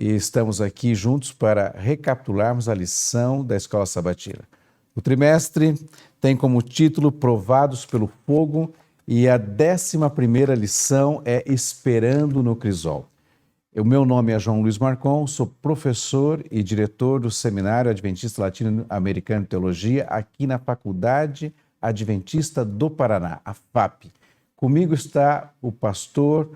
E estamos aqui juntos para recapitularmos a lição da Escola Sabatina. O trimestre tem como título Provados pelo Fogo e a 11ª lição é Esperando no Crisol. O meu nome é João Luiz Marcon, sou professor e diretor do Seminário Adventista Latino-Americano de Teologia aqui na Faculdade Adventista do Paraná, a FAP. Comigo está o pastor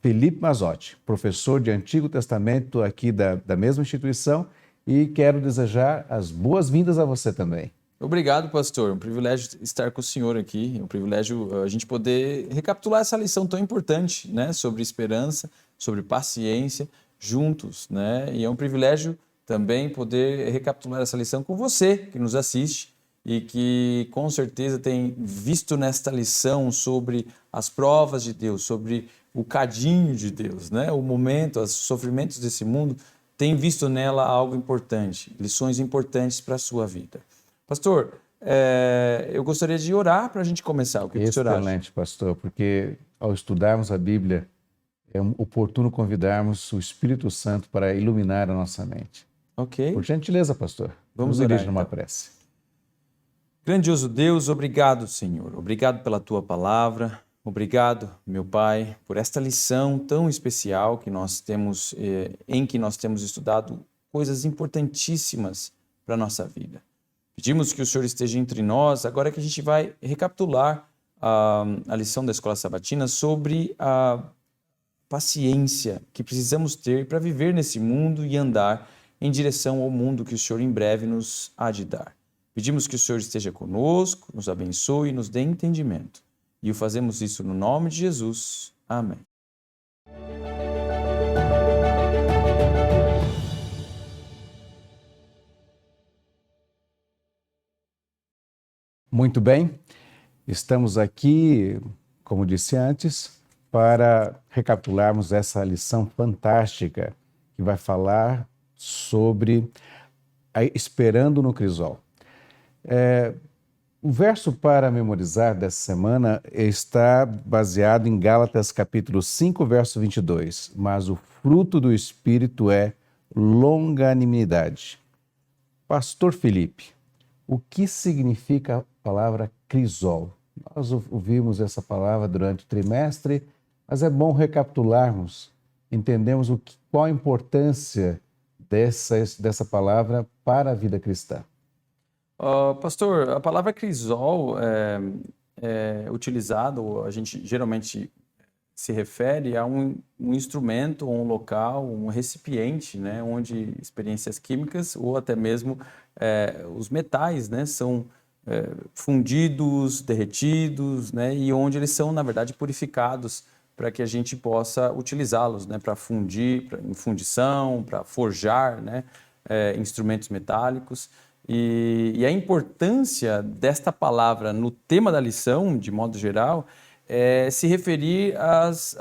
Felipe Mazzotti, professor de Antigo Testamento aqui da mesma instituição, e quero desejar as boas-vindas a você também. Obrigado, pastor. É um privilégio estar com o senhor aqui. É um privilégio a gente poder recapitular essa lição tão importante, né, sobre esperança, sobre paciência, juntos, né? E é um privilégio também poder recapitular essa lição com você que nos assiste e que com certeza tem visto nesta lição sobre as provas de Deus, sobre o cadinho de Deus, né? O momento, os sofrimentos desse mundo, tem visto nela algo importante, lições importantes para a sua vida. Pastor, eu gostaria de orar para a gente começar. O que o senhor acha? Excelente, pastor, porque ao estudarmos a Bíblia, é oportuno convidarmos o Espírito Santo para iluminar a nossa mente. Ok. Por gentileza, pastor, Vamos nos orar, dirija numa então. prece. Grandioso Deus, obrigado, Senhor. Obrigado pela Tua palavra. Obrigado, meu Pai, por esta lição tão especial que nós temos, em que nós temos estudado coisas importantíssimas para a nossa vida. Pedimos que o Senhor esteja entre nós, agora que a gente vai recapitular a lição da Escola Sabatina sobre a paciência que precisamos ter para viver nesse mundo e andar em direção ao mundo que o Senhor em breve nos há de dar. Pedimos que o Senhor esteja conosco, nos abençoe e nos dê entendimento. E o fazemos isso no nome de Jesus. Amém. Muito bem, estamos aqui, como disse antes, para recapitularmos essa lição fantástica que vai falar sobre Esperando no Crisol. O verso para memorizar dessa semana está baseado em Gálatas capítulo 5, verso 22. Mas o fruto do Espírito é longanimidade. Pastor Felipe, o que significa a palavra crisol? Nós ouvimos essa palavra durante o trimestre, mas é bom recapitularmos, entendemos qual a importância dessa palavra para a vida cristã. Pastor, a palavra crisol é utilizada, a gente geralmente se refere a um instrumento, um local, um recipiente, né, onde experiências químicas ou até mesmo os metais, né, são fundidos, derretidos, né, e onde eles são, na verdade, purificados para que a gente possa utilizá-los, né, para fundir, em fundição, para forjar, né, instrumentos metálicos. E a importância desta palavra no tema da lição, de modo geral, é se referir às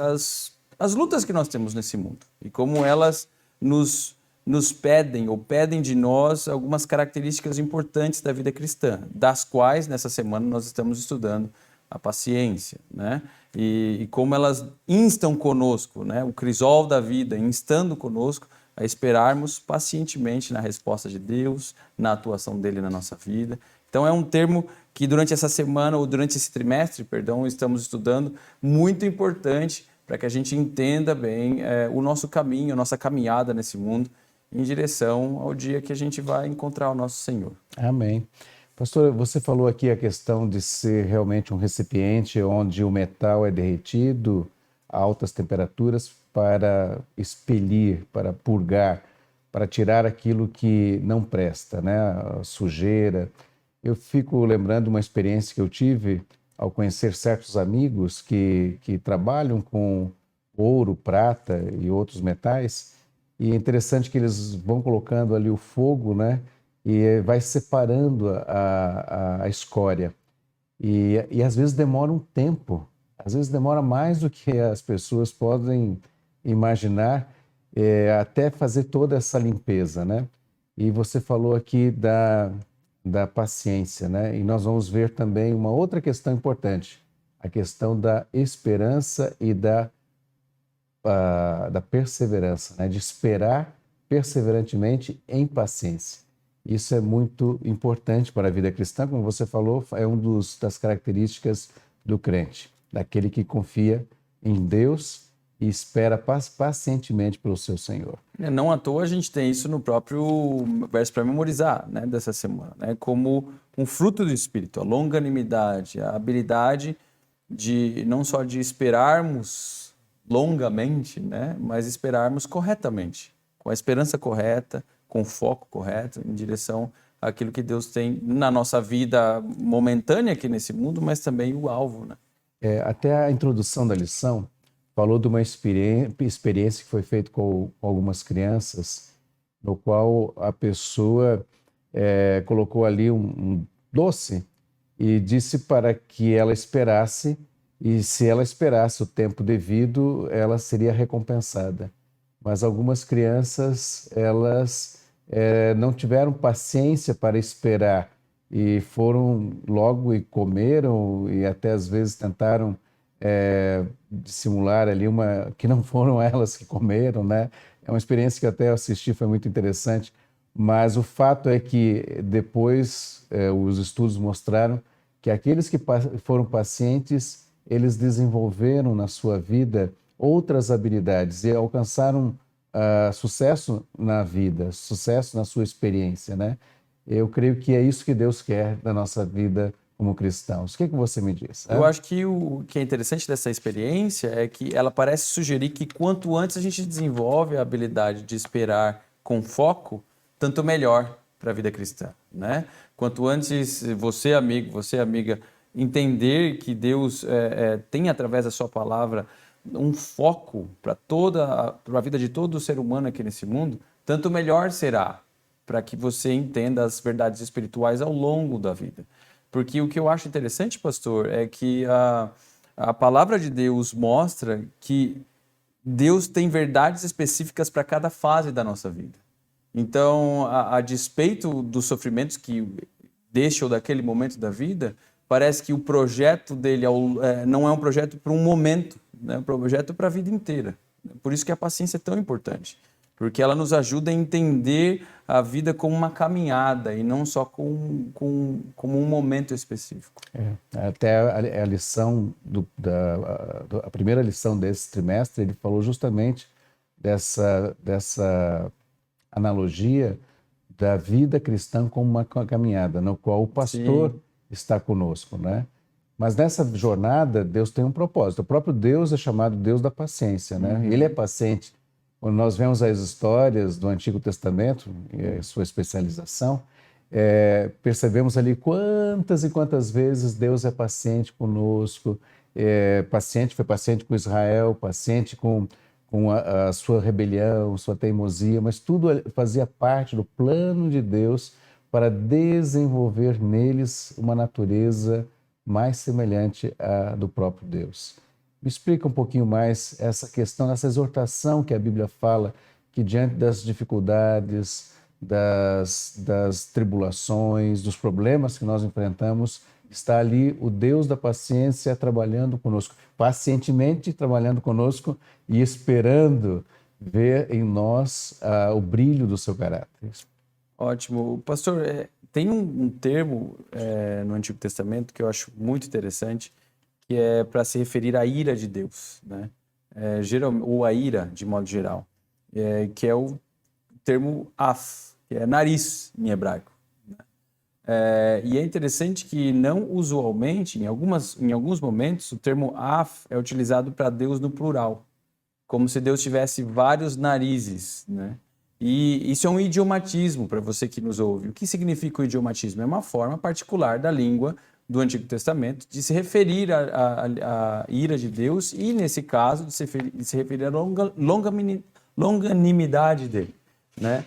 lutas que nós temos nesse mundo e como elas nos pedem ou pedem de nós algumas características importantes da vida cristã, das quais nessa semana nós estamos estudando a paciência, né? E como elas instam conosco, né? O crisol da vida, instando conosco a esperarmos pacientemente na resposta de Deus, na atuação dele na nossa vida. Então é um termo que durante essa semana, ou durante esse trimestre, estamos estudando, muito importante para que a gente entenda bem o nosso caminho, a nossa caminhada nesse mundo, em direção ao dia que a gente vai encontrar o nosso Senhor. Amém. Pastor, você falou aqui a questão de ser realmente um recipiente onde o metal é derretido a altas temperaturas para expelir, para purgar, para tirar aquilo que não presta, né? A sujeira. Eu fico lembrando uma experiência que eu tive ao conhecer certos amigos que trabalham com ouro, prata e outros metais, e é interessante que eles vão colocando ali o fogo, né? E vai separando a escória. E às vezes demora um tempo Às vezes demora mais do que as pessoas podem imaginar, até fazer toda essa limpeza, né? E você falou aqui da paciência, né? E nós vamos ver também uma outra questão importante, a questão da esperança e da perseverança, né? De esperar perseverantemente em paciência. Isso é muito importante para a vida cristã, como você falou, é uma das características do crente, daquele que confia em Deus e espera pacientemente pelo seu Senhor. Não à toa a gente tem isso no próprio verso para memorizar, né, dessa semana, né, como um fruto do Espírito, a longanimidade, a habilidade de não só de esperarmos longamente, né, mas esperarmos corretamente, com a esperança correta, com o foco correto, em direção àquilo que Deus tem na nossa vida momentânea aqui nesse mundo, mas também o alvo, né? Até a introdução da lição falou de uma experiência que foi feita com algumas crianças, no qual a pessoa colocou ali um doce e disse para que ela esperasse, e se ela esperasse o tempo devido, ela seria recompensada. Mas algumas crianças, elas não tiveram paciência para esperar e foram logo e comeram e até às vezes tentaram dissimular ali que não foram elas que comeram, né? É uma experiência que até eu assisti, foi muito interessante, mas o fato é que depois os estudos mostraram que aqueles que foram pacientes, eles desenvolveram na sua vida outras habilidades e alcançaram sucesso na vida, sucesso na sua experiência, né? Eu creio que é isso que Deus quer da nossa vida como cristãos. O que você me diz? Eu acho que o que é interessante dessa experiência é que ela parece sugerir que quanto antes a gente desenvolve a habilidade de esperar com foco, tanto melhor para a vida cristã, né? Quanto antes você, amigo, você, amiga, entender que Deus tem através da sua palavra um foco para a vida de todo ser humano aqui nesse mundo, tanto melhor será para que você entenda as verdades espirituais ao longo da vida. Porque o que eu acho interessante, pastor, é que a palavra de Deus mostra que Deus tem verdades específicas para cada fase da nossa vida. Então, a despeito dos sofrimentos que deste ou daquele momento da vida, parece que o projeto dele não é um projeto para um momento, né? É um projeto para a vida inteira. Por isso que a paciência é tão importante. Porque ela nos ajuda a entender a vida como uma caminhada e não só como um momento específico. Até a lição, a primeira lição desse trimestre, ele falou justamente dessa analogia da vida cristã como uma caminhada, no qual o pastor Sim. está conosco, né? Mas nessa jornada, Deus tem um propósito. O próprio Deus é chamado Deus da paciência, né? Ele é paciente. Quando nós vemos as histórias do Antigo Testamento, e a sua especialização, percebemos ali quantas e quantas vezes Deus é paciente conosco, foi paciente com Israel, paciente com a sua rebelião, sua teimosia, mas tudo fazia parte do plano de Deus para desenvolver neles uma natureza mais semelhante à do próprio Deus. Me explica um pouquinho mais essa questão, essa exortação que a Bíblia fala, que diante das dificuldades, das tribulações, dos problemas que nós enfrentamos, está ali o Deus da paciência trabalhando conosco, pacientemente trabalhando conosco e esperando ver em nós o brilho do seu caráter. Ótimo. Pastor, tem um termo no Antigo Testamento que eu acho muito interessante, que é para se referir à ira de Deus, né? Ou a ira, de modo geral, que é o termo af, que é nariz em hebraico. Né? E é interessante que não usualmente, em alguns momentos, o termo af é utilizado para Deus no plural, como se Deus tivesse vários narizes, né? E isso é um idiomatismo para você que nos ouve. O que significa o idiomatismo? É uma forma particular da língua do Antigo Testamento de se referir à ira de Deus e, nesse caso, de se referir à longanimidade dele, né?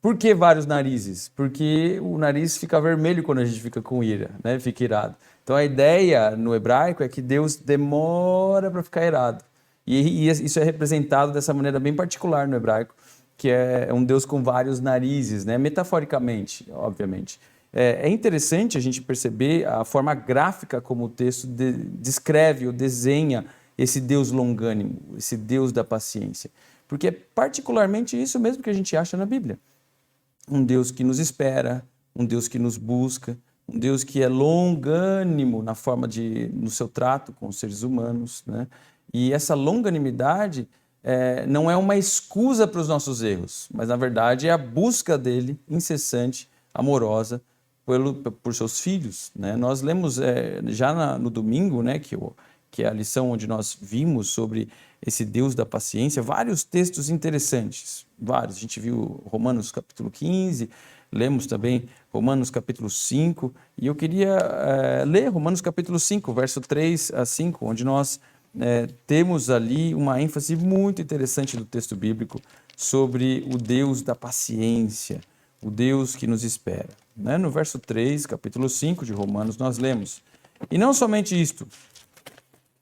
Por que vários narizes? Porque o nariz fica vermelho quando a gente fica com ira, né? Fica irado. Então a ideia no hebraico é que Deus demora para ficar irado. E isso é representado dessa maneira bem particular no hebraico, que é um Deus com vários narizes, né? Metaforicamente, obviamente. É interessante a gente perceber a forma gráfica como o texto descreve ou desenha esse Deus longânimo, esse Deus da paciência. Porque é particularmente isso mesmo que a gente acha na Bíblia. Um Deus que nos espera, um Deus que nos busca, um Deus que é longânimo no seu trato com os seres humanos, né? E essa longanimidade não é uma excusa para os nossos erros, mas na verdade é a busca dele, incessante, amorosa, por seus filhos, né? Nós lemos já no domingo, né, que é a lição onde nós vimos sobre esse Deus da paciência, vários textos interessantes, vários. A gente viu Romanos capítulo 15, lemos também Romanos capítulo 5, e eu queria ler Romanos capítulo 5, verso 3 a 5, onde nós temos ali uma ênfase muito interessante do texto bíblico sobre o Deus da paciência, o Deus que nos espera, né? No verso 3, capítulo 5 de Romanos, nós lemos: "E não somente isto,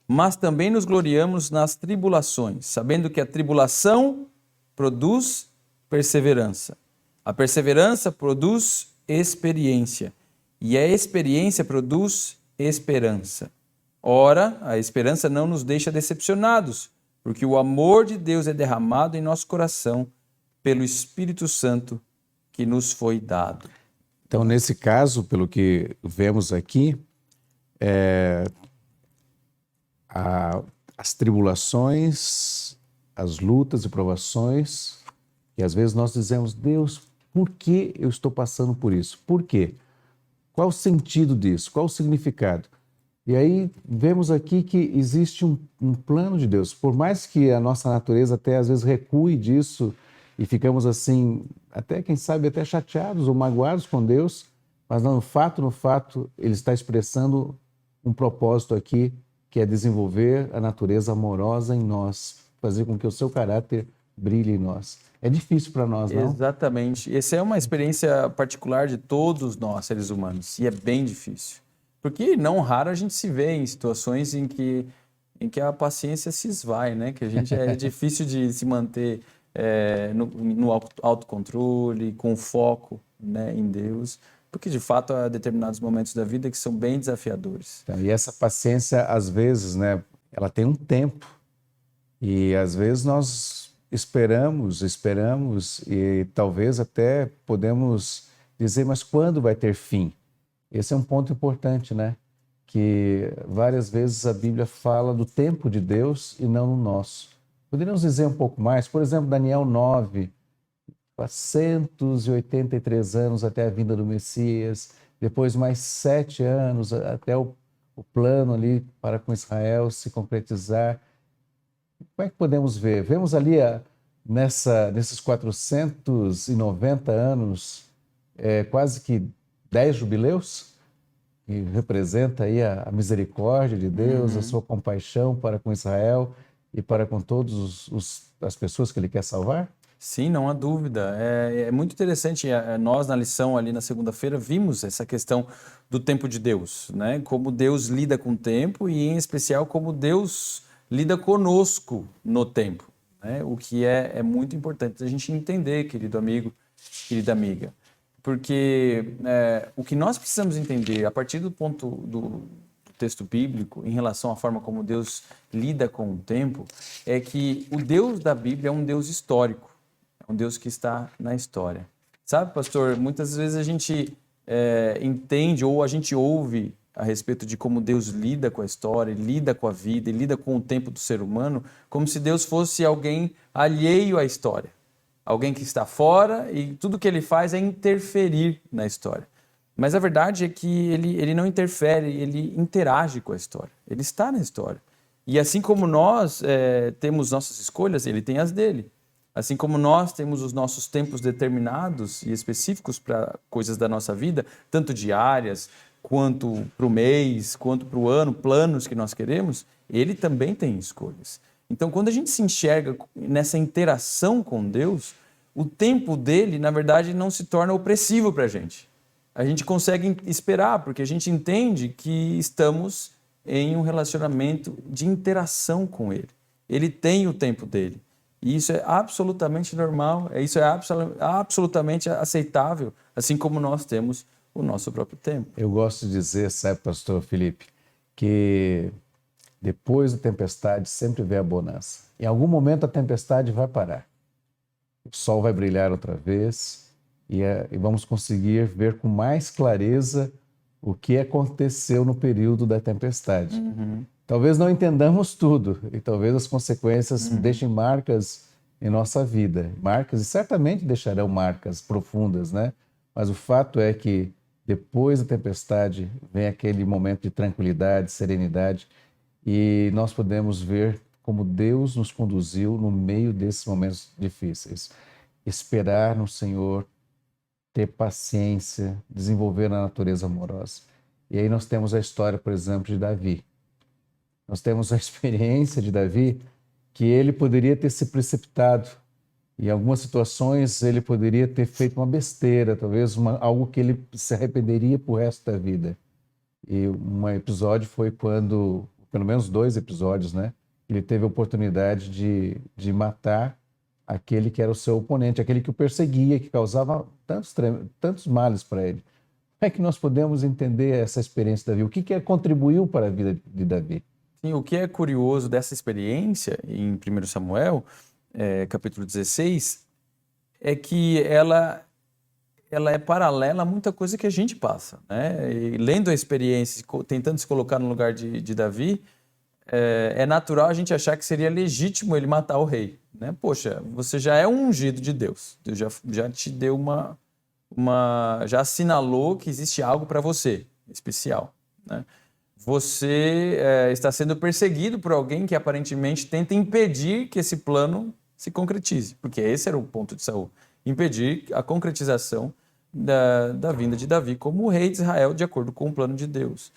mas também nos gloriamos nas tribulações, sabendo que a tribulação produz perseverança. A perseverança produz experiência, e a experiência produz esperança. Ora, a esperança não nos deixa decepcionados, porque o amor de Deus é derramado em nosso coração pelo Espírito Santo que nos foi dado." Então, nesse caso, pelo que vemos aqui, as tribulações, as lutas e provações, e às vezes nós dizemos: Deus, por que eu estou passando por isso? Por quê? Qual o sentido disso? Qual o significado? E aí vemos aqui que existe um plano de Deus. Por mais que a nossa natureza até às vezes recue disso e ficamos assim, até quem sabe até chateados ou magoados com Deus, mas no fato, Ele está expressando um propósito aqui, que é desenvolver a natureza amorosa em nós, fazer com que o seu caráter brilhe em nós. É difícil para nós, não? Exatamente. Essa é uma experiência particular de todos nós, seres humanos, e é bem difícil. Porque não raro a gente se vê em situações em que a paciência se esvai, né? Que a gente é difícil de se manter no autocontrole, com foco, né, em Deus, porque de fato há determinados momentos da vida que são bem desafiadores. Então, e essa paciência, às vezes, né, ela tem um tempo. E às vezes nós esperamos e talvez até podemos dizer, mas quando vai ter fim? Esse é um ponto importante, né? Que várias vezes a Bíblia fala do tempo de Deus e não no nosso. Poderíamos dizer um pouco mais? Por exemplo, Daniel 9, 483 anos até a vinda do Messias, depois mais 7 anos até o plano ali para com Israel se concretizar. Como é que podemos ver? Vemos ali nesses 490 anos, quase que 10 jubileus, que representa aí a misericórdia de Deus, a sua compaixão para com Israel e para com todas as pessoas que Ele quer salvar? Sim, não há dúvida. É muito interessante. Nós, na lição ali na segunda-feira, vimos essa questão do tempo de Deus, né? Como Deus lida com o tempo e, em especial, como Deus lida conosco no tempo, né? O que é muito importante a gente entender, querido amigo, querida amiga. Porque o que nós precisamos entender, a partir do ponto do texto bíblico, em relação à forma como Deus lida com o tempo, é que o Deus da Bíblia é um Deus histórico. É um Deus que está na história. Sabe, pastor, muitas vezes a gente entende ou a gente ouve a respeito de como Deus lida com a história, lida com a vida, e lida com o tempo do ser humano, como se Deus fosse alguém alheio à história. Alguém que está fora e tudo que Ele faz é interferir na história. Mas a verdade é que ele não interfere, Ele interage com a história. Ele está na história. E assim como nós temos nossas escolhas, Ele tem as dele. Assim como nós temos os nossos tempos determinados e específicos para coisas da nossa vida, tanto diárias, quanto para o mês, quanto para o ano, planos que nós queremos, Ele também tem escolhas. Então, quando a gente se enxerga nessa interação com Deus, o tempo dele, na verdade, não se torna opressivo para a gente. A gente consegue esperar, porque a gente entende que estamos em um relacionamento de interação com ele. Ele tem o tempo dele. E isso é absolutamente normal, isso é absolutamente aceitável, assim como nós temos o nosso próprio tempo. Eu gosto de dizer, sabe, pastor Felipe, que depois da tempestade sempre vem a bonança. Em algum momento a tempestade vai parar. O sol vai brilhar outra vez e vamos conseguir ver com mais clareza o que aconteceu no período da tempestade. Talvez não entendamos tudo e talvez as consequências deixem marcas em nossa vida. Marcas, e certamente deixarão marcas profundas, né? Mas o fato é que depois da tempestade vem aquele momento de tranquilidade, serenidade, e nós podemos ver como Deus nos conduziu no meio desses momentos difíceis. Esperar no Senhor, ter paciência, desenvolver a natureza amorosa. E aí nós temos a história, por exemplo, de Davi. Nós temos a experiência de Davi que ele poderia ter se precipitado. Em algumas situações ele poderia ter feito uma besteira, talvez algo que ele se arrependeria pro resto da vida. E um episódio foi quando, pelo menos 2 episódios, né? Ele teve a oportunidade de matar aquele que era o seu oponente, aquele que o perseguia, que causava tantos males para ele. Como é que nós podemos entender essa experiência de Davi? O que contribuiu para a vida de Davi? Sim, o que é curioso dessa experiência, em 1 Samuel, capítulo 16, é que ela é paralela a muita coisa que a gente passa, né? E lendo a experiência, tentando se colocar no lugar de Davi, é natural a gente achar que seria legítimo ele matar o rei, né? Poxa, você já é um ungido de Deus. Deus já te deu já assinalou que existe algo para você especial, né? Você está sendo perseguido por alguém que aparentemente tenta impedir que esse plano se concretize, porque esse era o ponto de Saul, impedir a concretização da vinda de Davi como o rei de Israel, de acordo com o plano de Deus.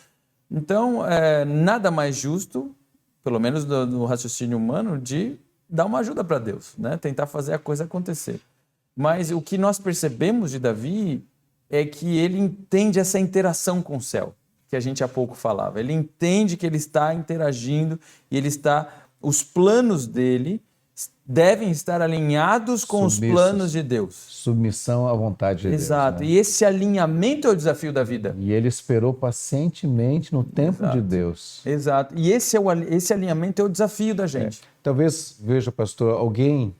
Então, nada mais justo, pelo menos no raciocínio humano, de dar uma ajuda para Deus, né? Tentar fazer a coisa acontecer. Mas o que nós percebemos de Davi é que ele entende essa interação com o céu, que a gente há pouco falava. Ele entende que ele está interagindo e os planos dele devem estar alinhados com os planos de Deus. Submissão à vontade de Deus. Exato. Né? E esse alinhamento é o desafio da vida. E ele esperou pacientemente no tempo de Deus. Exato. E esse alinhamento é o desafio da gente. Talvez, veja, pastor, alguém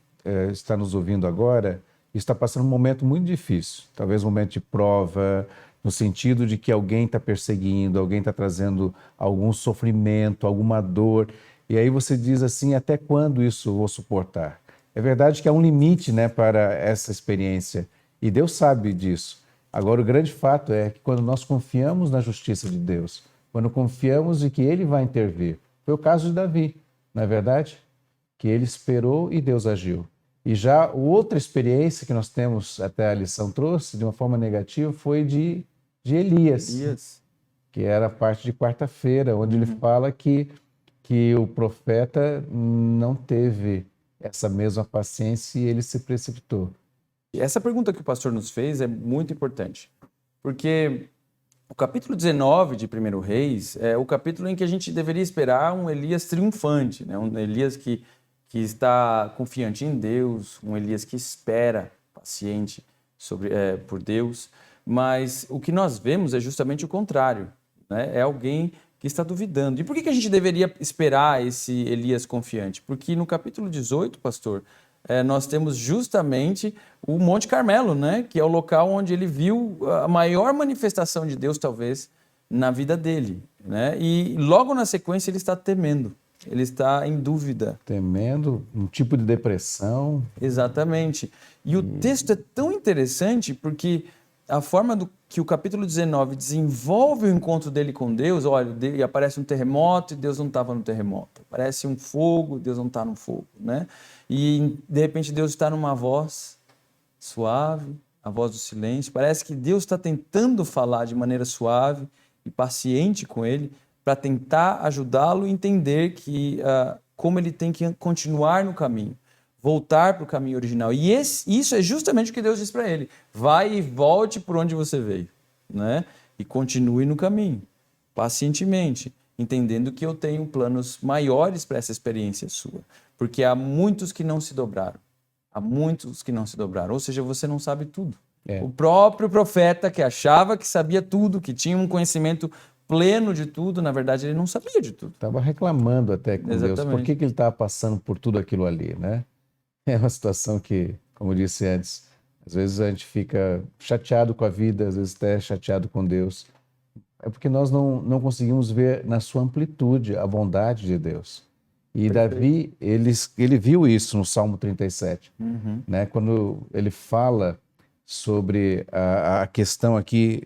está nos ouvindo agora e está passando um momento muito difícil. Talvez um momento de prova, no sentido de que alguém está perseguindo, alguém está trazendo algum sofrimento, alguma dor. E aí você diz assim, até quando isso eu vou suportar? É verdade que há um limite, né, para essa experiência. E Deus sabe disso. Agora, o grande fato é que quando nós confiamos na justiça de Deus, quando confiamos de que Ele vai intervir, foi o caso de Davi, não é verdade? Que ele esperou e Deus agiu. E já outra experiência que nós temos, até a lição trouxe, de uma forma negativa, foi de Elias, que era a parte de quarta-feira, onde ele fala que o profeta não teve essa mesma paciência e ele se precipitou. Essa pergunta que o pastor nos fez é muito importante, porque o capítulo 19 de 1 Reis é o capítulo em que a gente deveria esperar um Elias triunfante, né? Um Elias que está confiante em Deus, um Elias que espera, paciente por Deus, mas o que nós vemos é justamente o contrário, né? É alguém que está duvidando. E por que a gente deveria esperar esse Elias confiante? Porque no capítulo 18, pastor, nós temos justamente o Monte Carmelo, né? Que é o local onde ele viu a maior manifestação de Deus, talvez, na vida dele, né? E logo na sequência ele está temendo. Ele está em dúvida. Temendo, um tipo de depressão. Exatamente. E o texto é tão interessante porque a forma que o capítulo 19 desenvolve o encontro dele com Deus, olha, e aparece um terremoto e Deus não estava no terremoto. Aparece um fogo, Deus não está no fogo, né? E de repente Deus está numa voz suave, a voz do silêncio. Parece que Deus está tentando falar de maneira suave e paciente com ele, para tentar ajudá-lo a entender como ele tem que continuar no caminho. voltar para o caminho original. E isso é justamente o que Deus diz para ele. Vai e volte por onde você veio, né? E continue no caminho, pacientemente, entendendo que eu tenho planos maiores para essa experiência sua. Porque há muitos que não se dobraram. Há muitos que não se dobraram. Ou seja, você não sabe tudo. O próprio profeta que achava que sabia tudo, que tinha um conhecimento pleno de tudo, na verdade ele não sabia de tudo. Estava reclamando até com Deus. Exatamente. Por que ele estava passando por tudo aquilo ali, né? É uma situação que, como eu disse antes, às vezes a gente fica chateado com a vida, às vezes até chateado com Deus. É porque nós não conseguimos ver na sua amplitude a bondade de Deus. E Perfeito. Davi, ele viu isso no Salmo 37, né? Quando ele fala sobre a questão aqui,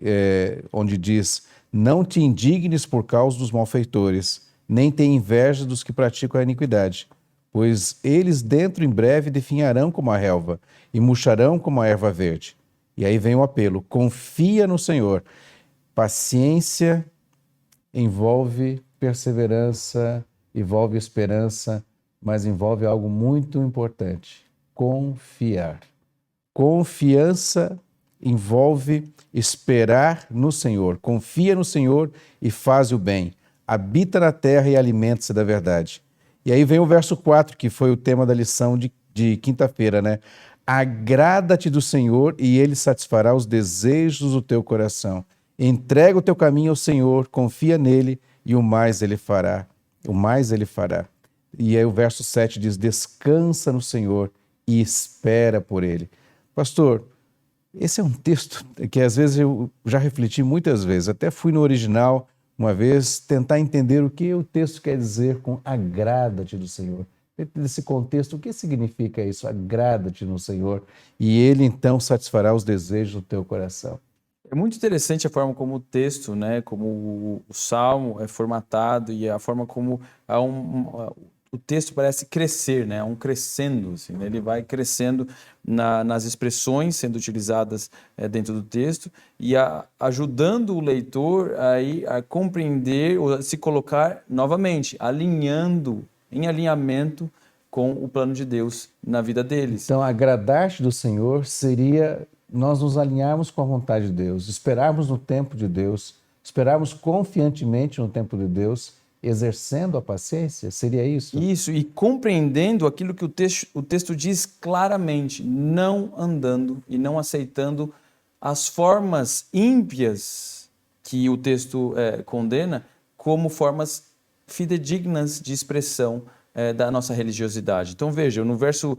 onde diz: não te indignes por causa dos malfeitores, nem tenha inveja dos que praticam a iniquidade, pois eles dentro em breve definharão como a relva e murcharão como a erva verde. E aí vem o apelo: confia no Senhor. Paciência envolve perseverança, envolve esperança, mas envolve algo muito importante: confiar. Confiança envolve esperar no Senhor. Confia no Senhor e faz o bem. Habita na terra e alimenta-se da verdade. E aí vem o verso 4, que foi o tema da lição de quinta-feira, né? Agrada-te do Senhor e Ele satisfará os desejos do teu coração. Entrega o teu caminho ao Senhor, confia nele e o mais Ele fará. O mais Ele fará. E aí o verso 7 diz: descansa no Senhor e espera por Ele. Pastor, esse é um texto que às vezes eu já refleti muitas vezes. Até fui no original uma vez tentar entender o que o texto quer dizer com agrada-te do Senhor. Dentro desse contexto, o que significa isso? Agrada-te no Senhor e Ele então satisfará os desejos do teu coração. É muito interessante a forma como o texto, né, como o Salmo é formatado e a forma como o texto parece crescer, né, um crescendo, assim, né? Ele vai crescendo nas expressões sendo utilizadas dentro do texto e ajudando o leitor a compreender ou a se colocar novamente, em alinhamento com o plano de Deus na vida deles. Então, agradar-te do Senhor seria nós nos alinharmos com a vontade de Deus, esperarmos no tempo de Deus, esperarmos confiantemente no tempo de Deus, exercendo a paciência, seria isso? Isso, e compreendendo aquilo que o texto diz claramente, não andando e não aceitando as formas ímpias que o texto condena como formas fidedignas de expressão da nossa religiosidade. Então vejam, no verso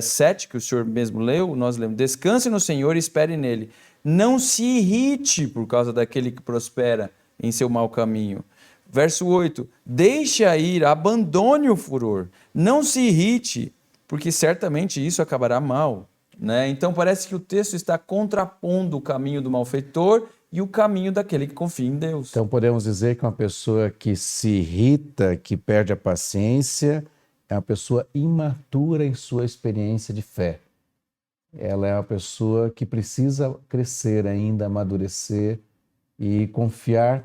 7, que o senhor mesmo leu, nós lemos: descanse no Senhor e espere nele. Não se irrite por causa daquele que prospera em seu mau caminho. Verso 8, deixe a ira, abandone o furor, não se irrite, porque certamente isso acabará mal. Né? Então parece que o texto está contrapondo o caminho do malfeitor e o caminho daquele que confia em Deus. Então podemos dizer que uma pessoa que se irrita, que perde a paciência, é uma pessoa imatura em sua experiência de fé. Ela é uma pessoa que precisa crescer ainda, amadurecer e confiar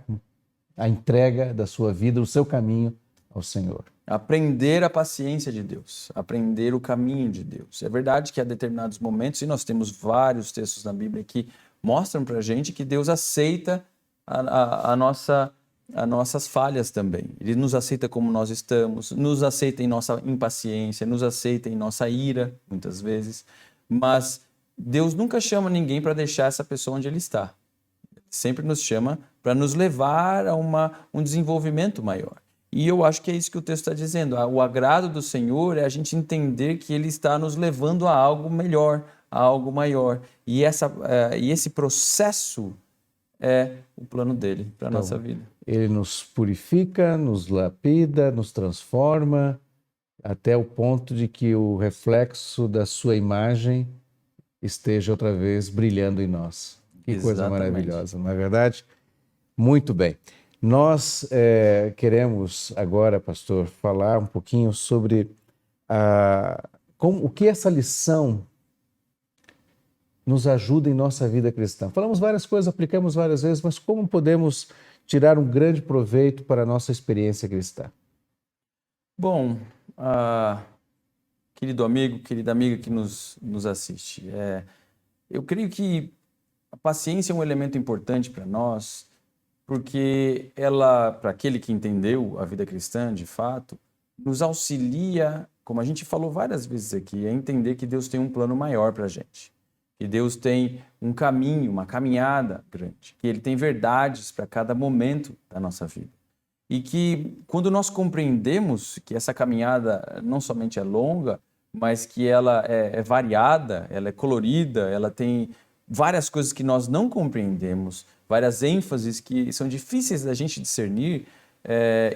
a entrega da sua vida, o seu caminho ao Senhor. Aprender a paciência de Deus, aprender o caminho de Deus. É verdade que há determinados momentos, e nós temos vários textos na Bíblia que mostram para a gente que Deus aceita as nossas falhas também. Ele nos aceita como nós estamos, nos aceita em nossa impaciência, nos aceita em nossa ira, muitas vezes, mas Deus nunca chama ninguém para deixar essa pessoa onde ele está. Sempre nos chama para nos levar a um desenvolvimento maior. E eu acho que é isso que o texto está dizendo. O agrado do Senhor é a gente entender que Ele está nos levando a algo melhor, a algo maior. E esse processo é o plano dele para a nossa vida. Ele nos purifica, nos lapida, nos transforma, até o ponto de que o reflexo da sua imagem esteja outra vez brilhando em nós. Que coisa maravilhosa, não é verdade? Muito bem. Nós queremos agora, pastor, falar um pouquinho sobre o que essa lição nos ajuda em nossa vida cristã. Falamos várias coisas, aplicamos várias vezes, mas como podemos tirar um grande proveito para a nossa experiência cristã? Bom, querido amigo, querida amiga que nos assiste. Eu creio que a paciência é um elemento importante para nós, porque ela, para aquele que entendeu a vida cristã de fato, nos auxilia, como a gente falou várias vezes aqui, a entender que Deus tem um plano maior para a gente. Que Deus tem um caminho, uma caminhada grande. Que Ele tem verdades para cada momento da nossa vida. E que quando nós compreendemos que essa caminhada não somente é longa, mas que ela é variada, ela é colorida, ela tem várias coisas que nós não compreendemos, várias ênfases que são difíceis da gente discernir,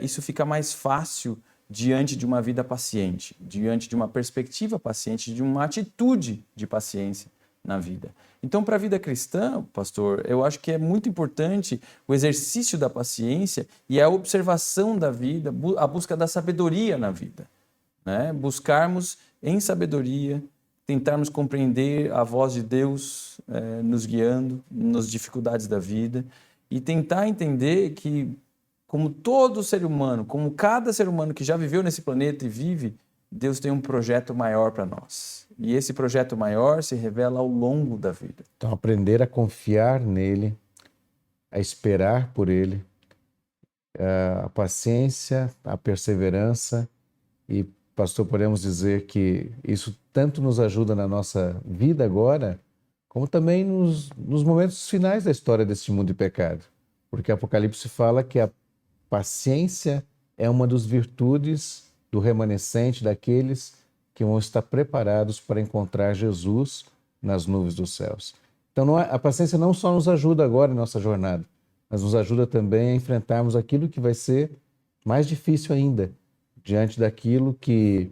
isso fica mais fácil diante de uma vida paciente, diante de uma perspectiva paciente, de uma atitude de paciência na vida. Então, para a vida cristã, pastor, eu acho que é muito importante o exercício da paciência e a observação da vida, a busca da sabedoria na vida, né? Buscarmos em sabedoria, tentarmos compreender a voz de Deus nos guiando nas dificuldades da vida e tentar entender que, como todo ser humano, como cada ser humano que já viveu nesse planeta e vive, Deus tem um projeto maior para nós. E esse projeto maior se revela ao longo da vida. Então, aprender a confiar nele, a esperar por ele, a paciência, a perseverança. E, pastor, podemos dizer que isso tanto nos ajuda na nossa vida agora, como também nos momentos finais da história deste mundo de pecado. Porque Apocalipse fala que a paciência é uma das virtudes do remanescente, daqueles que vão estar preparados para encontrar Jesus nas nuvens dos céus. Então, a paciência não só nos ajuda agora em nossa jornada, mas nos ajuda também a enfrentarmos aquilo que vai ser mais difícil ainda, diante daquilo que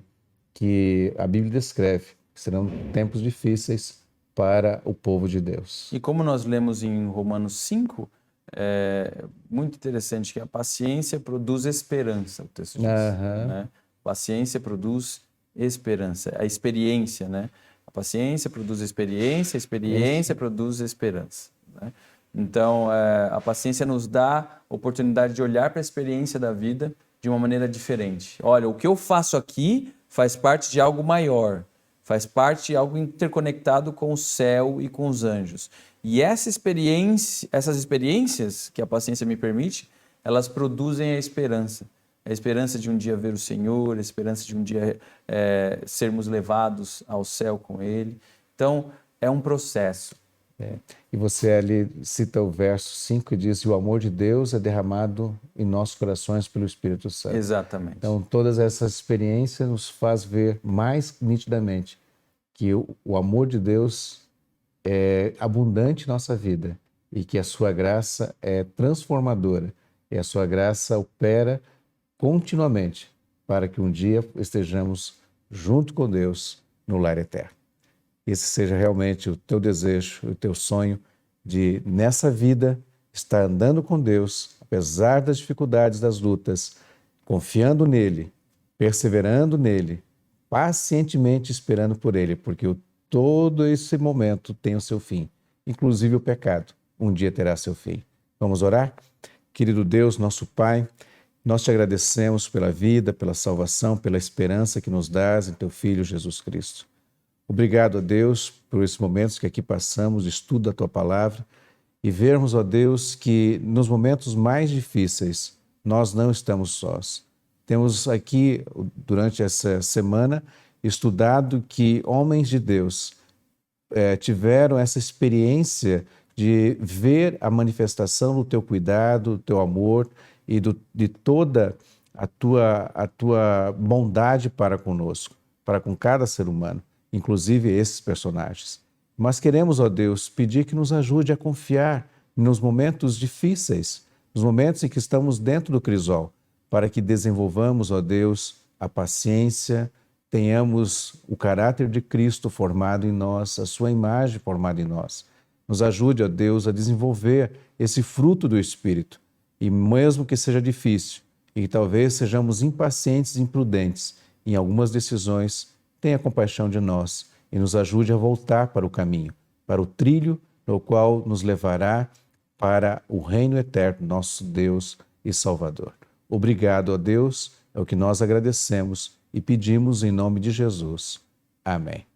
a Bíblia descreve, que serão tempos difíceis para o povo de Deus. E como nós lemos em Romanos 5, é muito interessante que a paciência produz esperança, o texto diz, né? Paciência produz esperança, a experiência, né? A paciência produz experiência, a experiência produz esperança, né? Então, a paciência nos dá a oportunidade de olhar para a experiência da vida de uma maneira diferente. Olha, o que eu faço aqui faz parte de algo maior, faz parte de algo interconectado com o céu e com os anjos. E essas experiências que a paciência me permite, elas produzem a esperança de um dia ver o Senhor, a esperança de um dia sermos levados ao céu com Ele. Então, é um processo. E você ali cita o verso 5 e diz: o amor de Deus é derramado em nossos corações pelo Espírito Santo. Exatamente. Então, todas essas experiências nos faz ver mais nitidamente que o amor de Deus é abundante em nossa vida e que a sua graça é transformadora e a sua graça opera continuamente para que um dia estejamos junto com Deus no lar eterno. Esse seja realmente o teu desejo, o teu sonho de, nessa vida, estar andando com Deus, apesar das dificuldades, das lutas, confiando nele, perseverando nele, pacientemente esperando por ele, porque todo esse momento tem o seu fim, inclusive o pecado, um dia terá seu fim. Vamos orar? Querido Deus, nosso Pai, nós te agradecemos pela vida, pela salvação, pela esperança que nos dás em teu Filho Jesus Cristo. Obrigado a Deus por esses momentos que aqui passamos, de estudo da tua palavra, e vermos, ó Deus, que nos momentos mais difíceis nós não estamos sós. Temos aqui, durante essa semana, estudado que homens de Deus tiveram essa experiência de ver a manifestação do teu cuidado, do teu amor e de toda a tua bondade para conosco, para com cada ser humano, inclusive esses personagens. Mas queremos, ó Deus, pedir que nos ajude a confiar nos momentos difíceis, nos momentos em que estamos dentro do crisol, para que desenvolvamos, ó Deus, a paciência, tenhamos o caráter de Cristo formado em nós, a sua imagem formada em nós. Nos ajude, ó Deus, a desenvolver esse fruto do Espírito. E mesmo que seja difícil, e que talvez sejamos impacientes e imprudentes em algumas decisões, tenha compaixão de nós e nos ajude a voltar para o caminho, para o trilho no qual nos levará para o reino eterno, nosso Deus e Salvador. Obrigado, ó Deus, é o que nós agradecemos e pedimos em nome de Jesus. Amém.